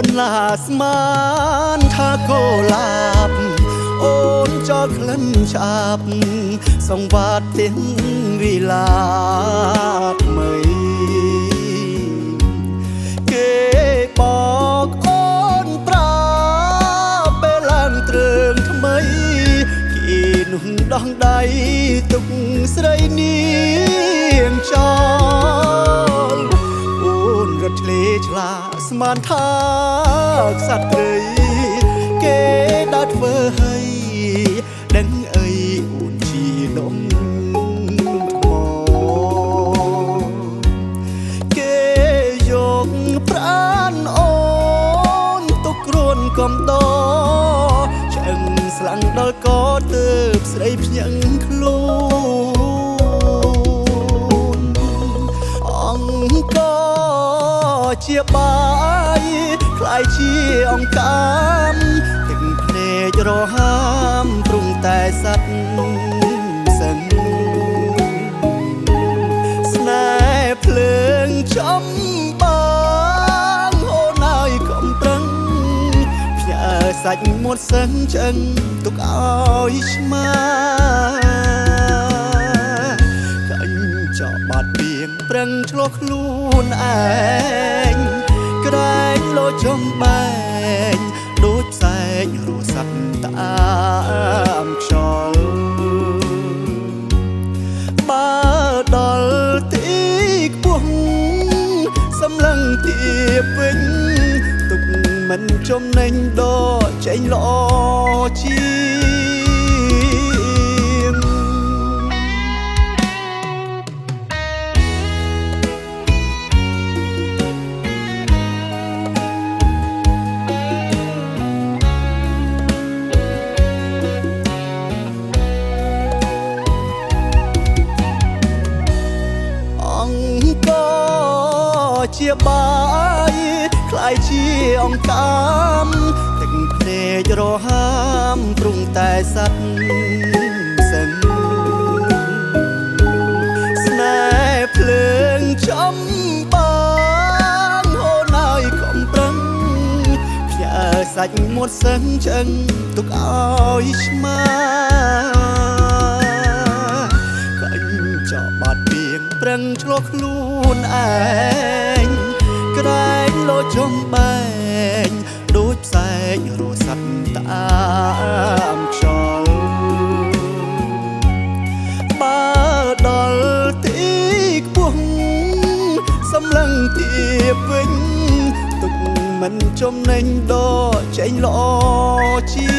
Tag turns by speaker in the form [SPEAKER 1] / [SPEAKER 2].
[SPEAKER 1] នឡាស្មានថាកូឡាបអូនចោលក្លិនឆាបសង្វាតទៀងវិឡាថ្មីគេบอกអូនប្រាពេលឡើងទ្រើងថ្មីគេនោះដោះដៃទុកស្រីនាងចោលអូនរត់ឆ្លេឆ្លាស្មានថាខ្សត្រី គេដើរធ្វើឲ្យដឹងអីអូនជានំថ្មគេយកប្រានអូនទុកគ្រួនកំដឆ្អឹងស្លាំងដល់កទើបស្រីភ្ញឹងខ្លួនអង្គជាបាយខ្លាយជាអង្កាមទឹកភ្នែករហាមព្រំតែសັດសឹងស្នេហ៍ភ្លើងចំបានអូនហើយកុំប្រឹងផ្ញើសាច់មាត់សឹងឆ្អឹងទុកឲ្យឆ្មាកាញ់ចោបាត់ពីងប្រឹងឆ្លោះខ្លួនឯងក្រែងលោចំបែងដូចផ្សែងរស់សັດតាមខ្យល់បើដល់ទីខ្ពស់សម្លឹងទៀបវិញទុកមិនចំណេញដកចេញល្អជាជាបាយខ្លាយជាអង្កាមទឹកភ្នែករហាមព្រំតែសັດសឹងស្នេហ៍ភ្លើងចំបានអូនហើយកុំប្រឹងផ្ញើសាច់មាត់សឹងឆ្អឹងទុកឲ្យឆ្មាកាញ់ចោបាត់ពីងប្រឹងឆ្លោះខ្លួនឯងក្រែងលោចំបែងដូចផ្សែងរស់សັດតាមខ្យល់បើដល់ទីខ្ពស់សម្លឹងទៀបវិញទុកមិនចំណេញដកចេញល្អជា